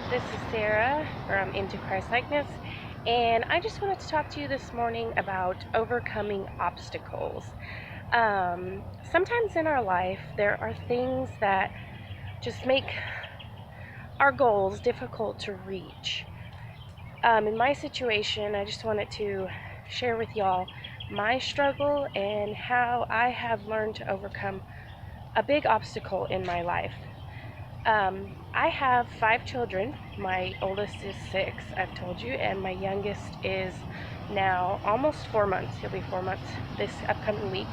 This is Sarah from Into Christ Likeness, and I just wanted to talk to you this morning about overcoming obstacles. Sometimes in our life, there are things that just make our goals difficult to reach. In my situation, I just wanted to share with y'all my struggle and how I have learned to overcome a big obstacle in my life. I have 5 children. My oldest is 6, I've told you, and my youngest is now almost 4 months. He'll be 4 months this upcoming week.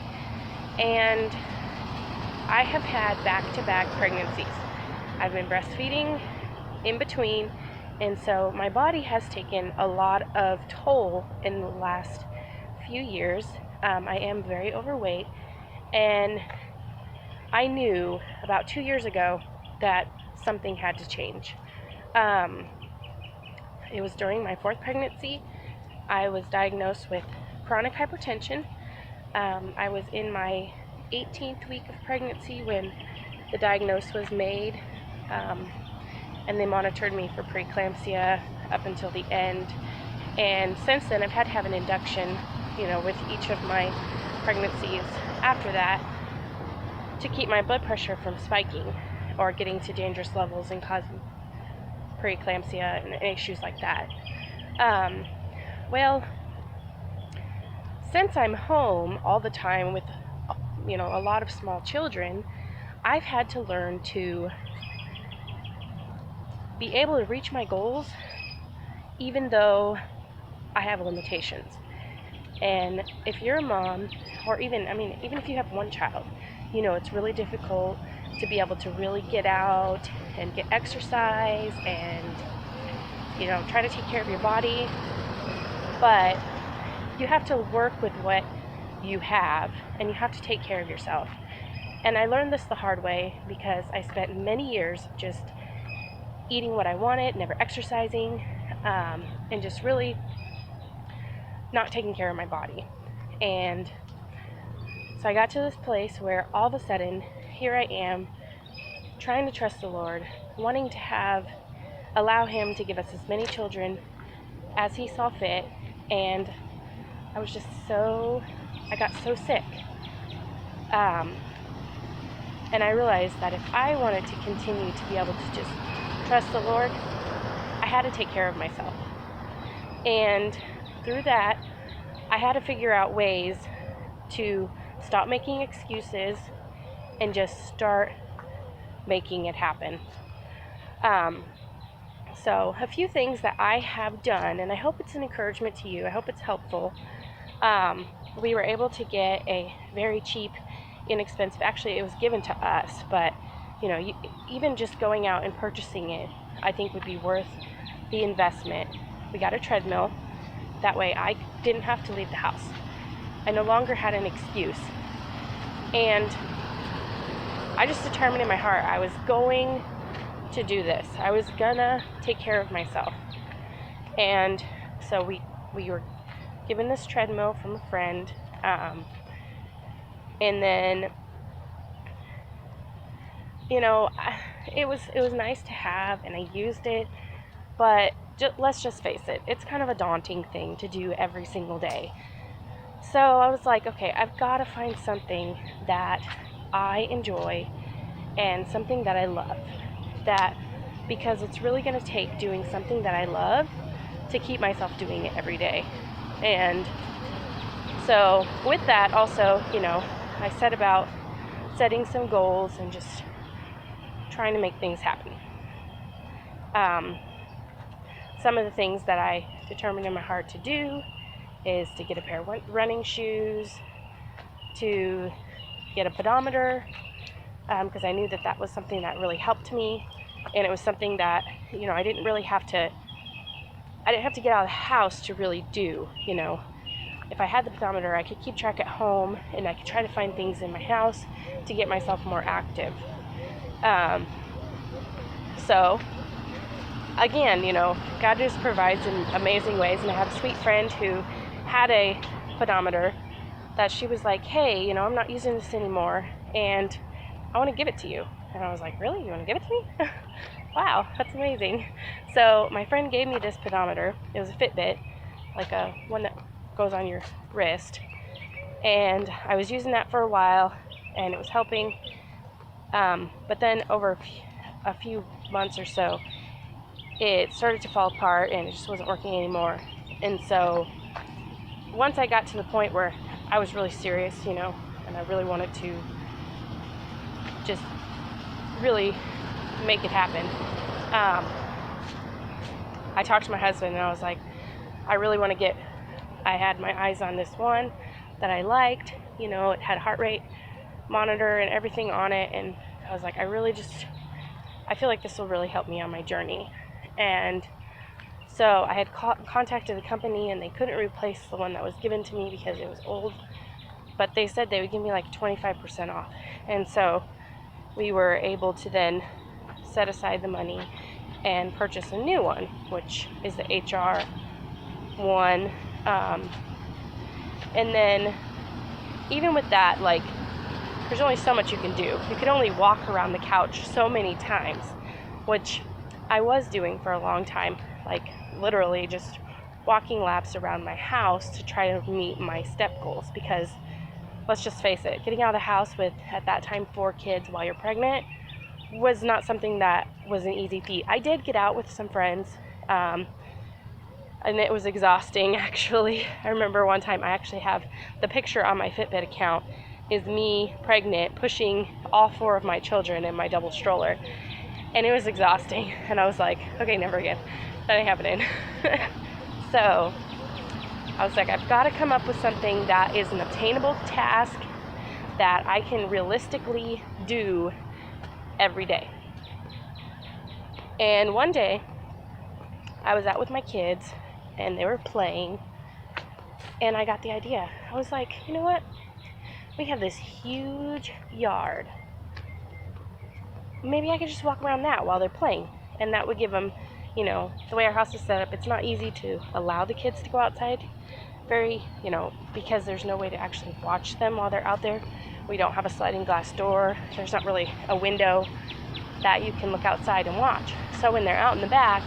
And I have had back-to-back pregnancies. I've been breastfeeding in between, and so my body has taken a lot of toll in the last few years. I am very overweight, and I knew about 2 years ago that something had to change. It was during my 4th pregnancy. I was diagnosed with chronic hypertension. I was in my 18th week of pregnancy when the diagnosis was made, and they monitored me for preeclampsia up until the end. And since then, I've had to have an induction, with each of my pregnancies after that to keep my blood pressure from spiking or getting to dangerous levels and causing preeclampsia and issues like that. Well, since I'm home all the time with, a lot of small children, I've had to learn to be able to reach my goals even though I have limitations. And if you're a mom, or even if you have one child, it's really difficult to be able to really get out and get exercise and, try to take care of your body. But you have to work with what you have, and you have to take care of yourself. And I learned this the hard way because I spent many years just eating what I wanted, never exercising, and just really not taking care of my body. And so I got to this place where all of a sudden, here I am, trying to trust the Lord, wanting to allow Him to give us as many children as He saw fit. And I got so sick. And I realized that if I wanted to continue to be able to just trust the Lord, I had to take care of myself. And through that, I had to figure out ways to stop making excuses and just start making it happen. So a few things that I have done, and I hope it's an encouragement to you. I hope it's helpful. We were able to get a very cheap, inexpensive, actually it was given to us, but even just going out and purchasing it, I think would be worth the investment. We got a treadmill. That way I didn't have to leave the house. I no longer had an excuse. And I just determined in my heart I was going to do this. I was gonna take care of myself. And so we were given this treadmill from a friend. And then, it was nice to have, and I used it, but let's just face it, it's kind of a daunting thing to do every single day. So I was like, okay, I've got to find something that I enjoy and something that I love. Because it's really going to take doing something that I love to keep myself doing it every day. And so with that also, I set about setting some goals and just trying to make things happen. Some of the things that I determined in my heart to do is to get a pair of running shoes, to get a pedometer, because I knew that was something that really helped me, and it was something that, I didn't have to get out of the house to really do. If I had the pedometer, I could keep track at home, and I could try to find things in my house to get myself more active. So again, God just provides in amazing ways, and I have a sweet friend who had a pedometer that she was like, hey, I'm not using this anymore, and I want to give it to you. And I was like, really? You want to give it to me? wow, that's amazing. So my friend gave me this pedometer. It was a Fitbit, like a one that goes on your wrist. And I was using that for a while, and it was helping. But then over a few months or so, it started to fall apart, and it just wasn't working anymore. And so once I got to the point where I was really serious, and I really wanted to just really make it happen, I talked to my husband, and I was like, I had my eyes on this one that I liked. It had a heart rate monitor and everything on it, and I was like, I feel like this will really help me on my journey. And so I had contacted the company, and they couldn't replace the one that was given to me because it was old, but they said they would give me like 25% off. And so we were able to then set aside the money and purchase a new one, which is the HR one. And then even with that, like, there's only so much you can do. You can only walk around the couch so many times, which I was doing for a long time, like literally just walking laps around my house to try to meet my step goals. Because let's just face it, getting out of the house with, at that time, 4 kids while you're pregnant was not something that was an easy feat. I did get out with some friends, and it was exhausting, actually. I remember one time, I actually have the picture on my Fitbit account, is me pregnant pushing all 4 of my children in my double stroller, and it was exhausting. And I was like, okay, never again, that ain't happening. So I was like, I've got to come up with something that is an obtainable task that I can realistically do every day. And one day I was out with my kids, and they were playing, and I got the idea. I was like, you know what? We have this huge yard. Maybe I could just walk around that while they're playing. And that would give them, the way our house is set up, it's not easy to allow the kids to go outside because there's no way to actually watch them while they're out there. We don't have a sliding glass door. There's not really a window that you can look outside and watch. So when they're out in the back,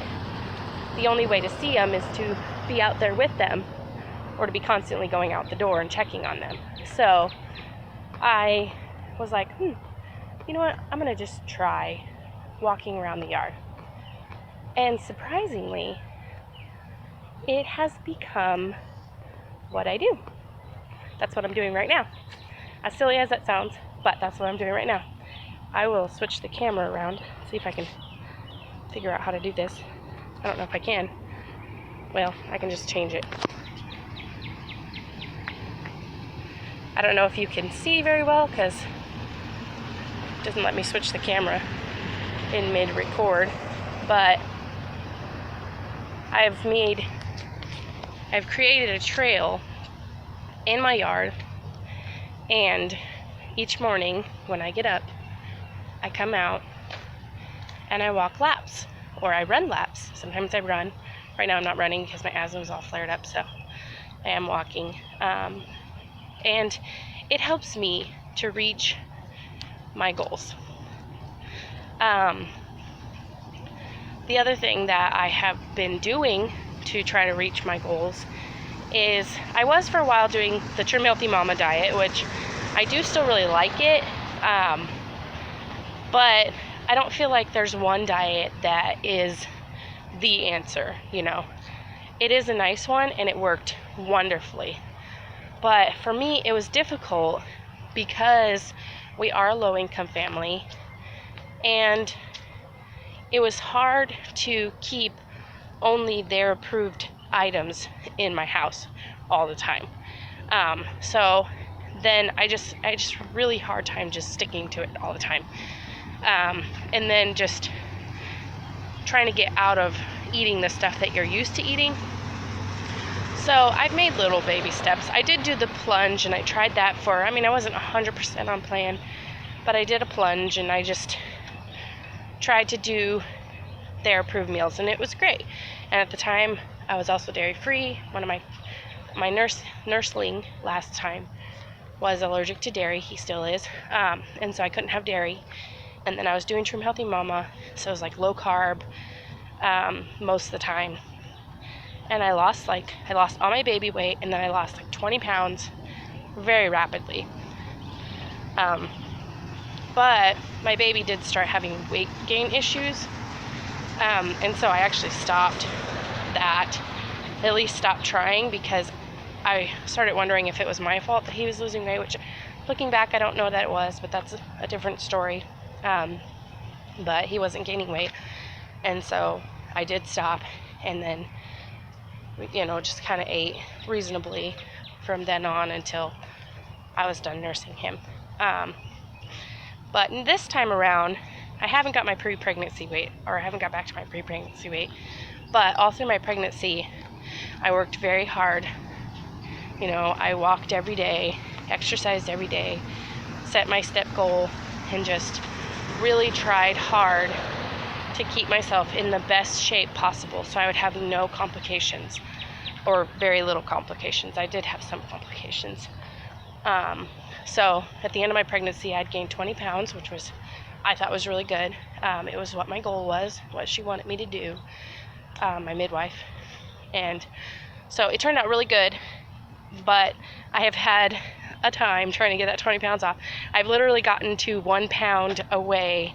the only way to see them is to be out there with them, or to be constantly going out the door and checking on them. So I was like, you know what? I'm going to just try walking around the yard. And surprisingly, it has become what I do. That's what I'm doing right now. As silly as that sounds, but that's what I'm doing right now. I will switch the camera around, see if I can figure out how to do this. I don't know if I can. Well, I can just change it. I don't know if you can see very well because it doesn't let me switch the camera in mid-record, but I've created a trail in my yard, and each morning when I get up, I come out and I walk laps, or I run laps. Sometimes I run. Right now I'm not running because my asthma is all flared up, so I am walking. And it helps me to reach my goals. The other thing that I have been doing to try to reach my goals is, I was for a while doing the Trim Healthy Mama diet, which I do still really like it, but I don't feel like there's one diet that is the answer. It is a nice one, and it worked wonderfully. But for me, it was difficult because we are a low-income family, and it was hard to keep only their approved items in my house all the time. So then I just really hard time just sticking to it all the time. And then just trying to get out of eating the stuff that you're used to eating. So I've made little baby steps. I did do the plunge, and I tried that I wasn't 100% on plan, but I did a plunge, and I just tried to do their approved meals, and it was great. And at the time, I was also dairy-free. One of my nursling last time was allergic to dairy. He still is. And so I couldn't have dairy. And then I was doing Trim Healthy Mama, so it was like low carb most of the time. And I lost all my baby weight, and then I lost like 20 pounds very rapidly. But my baby did start having weight gain issues. And so I actually stopped that, at least stopped trying, because I started wondering if it was my fault that he was losing weight, which looking back, I don't know that it was, but that's a different story. But he wasn't gaining weight. And so I did stop, and then, just kind of ate reasonably from then on until I was done nursing him. But this time around, I haven't got my pre-pregnancy weight, or I haven't got back to my pre-pregnancy weight, but all through my pregnancy, I worked very hard. I walked every day, exercised every day, set my step goal, and just really tried hard to keep myself in the best shape possible so I would have no complications, or very little complications. I did have some complications. So at the end of my pregnancy, I'd gained 20 pounds, which I thought was really good. It was what my goal was, what she wanted me to do, my midwife. And so it turned out really good, but I have had a time trying to get that 20 pounds off. I've literally gotten to 1 pound away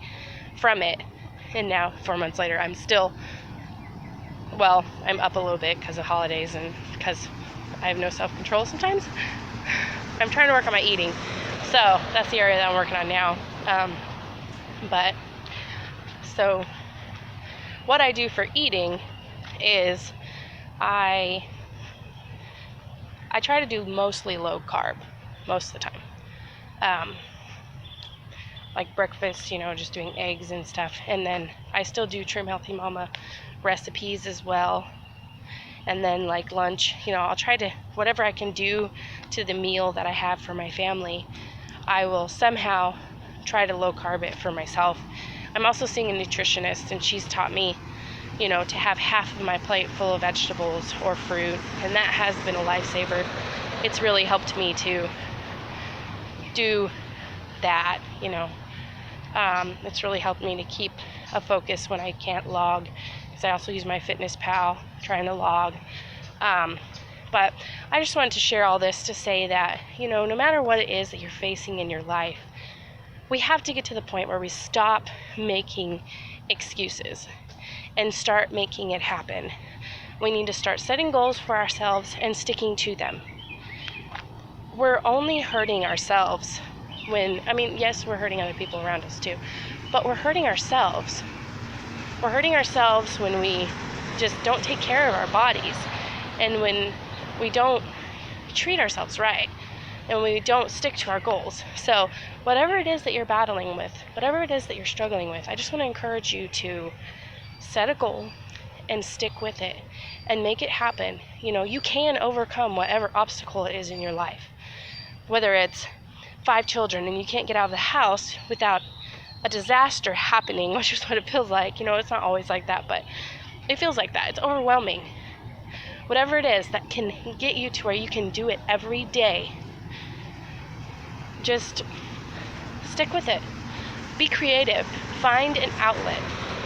from it. And now, 4 months later, I'm up a little bit because of holidays and because I have no self-control sometimes. I'm trying to work on my eating. So that's the area that I'm working on now. So what I do for eating is I try to do mostly low carb most of the time. Like breakfast, just doing eggs and stuff. And then I still do Trim Healthy Mama recipes as well. And then like lunch, I'll try to, whatever I can do to the meal that I have for my family, I will somehow try to low carb it for myself. I'm also seeing a nutritionist, and she's taught me, to have half of my plate full of vegetables or fruit, and that has been a lifesaver. It's really helped me to do that, It's really helped me to keep a focus when I can't log, because I also use MyFitnessPal trying to log. But I just wanted to share all this to say that, no matter what it is that you're facing in your life, we have to get to the point where we stop making excuses and start making it happen. We need to start setting goals for ourselves and sticking to them. We're only hurting ourselves yes, we're hurting other people around us too, but we're hurting ourselves. We're hurting ourselves when we just don't take care of our bodies, and when we don't treat ourselves right, and we don't stick to our goals. So whatever it is that you're battling with, whatever it is that you're struggling with, I just want to encourage you to set a goal and stick with it and make it happen. You can overcome whatever obstacle it is in your life. Whether it's 5 children and you can't get out of the house without a disaster happening, which is what it feels like. It's not always like that, but it feels like that. It's overwhelming. Whatever it is that can get you to where you can do it every day, just stick with it. Be creative. Find an outlet.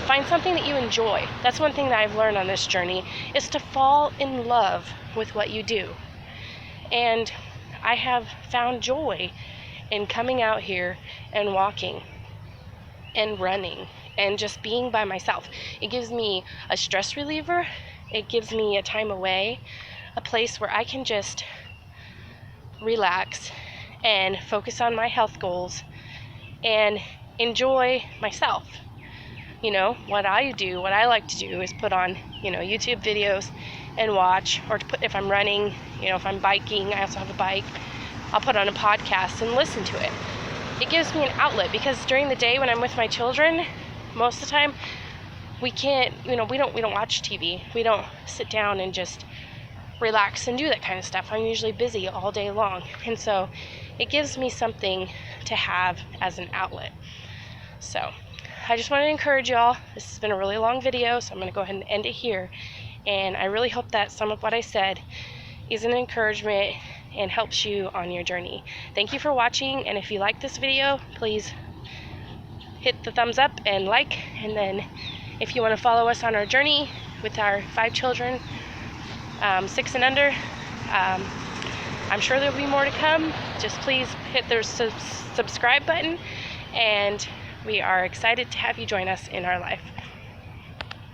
Find something that you enjoy. That's one thing that I've learned on this journey, is to fall in love with what you do. And I have found joy in coming out here and walking and running and just being by myself. It gives me a stress reliever. It gives me a time away, a place where I can just relax and focus on my health goals and enjoy myself. What I like to do is put on, YouTube videos and watch, or if I'm running, if I'm biking, I also have a bike, I'll put on a podcast and listen to it. It gives me an outlet, because during the day when I'm with my children, most of the time we can't, we don't watch TV. We don't sit down and just relax and do that kind of stuff. I'm usually busy all day long. And so it gives me something to have as an outlet. So I just want to encourage y'all. This has been a really long video, so I'm going to go ahead and end it here. And I really hope that some of what I said is an encouragement and helps you on your journey. Thank you for watching, and if you like this video, please hit the thumbs up and like. And then if you want to follow us on our journey with our 5 children, 6 and under, I'm sure there'll be more to come. Just please hit the subscribe button, and we are excited to have you join us in our life.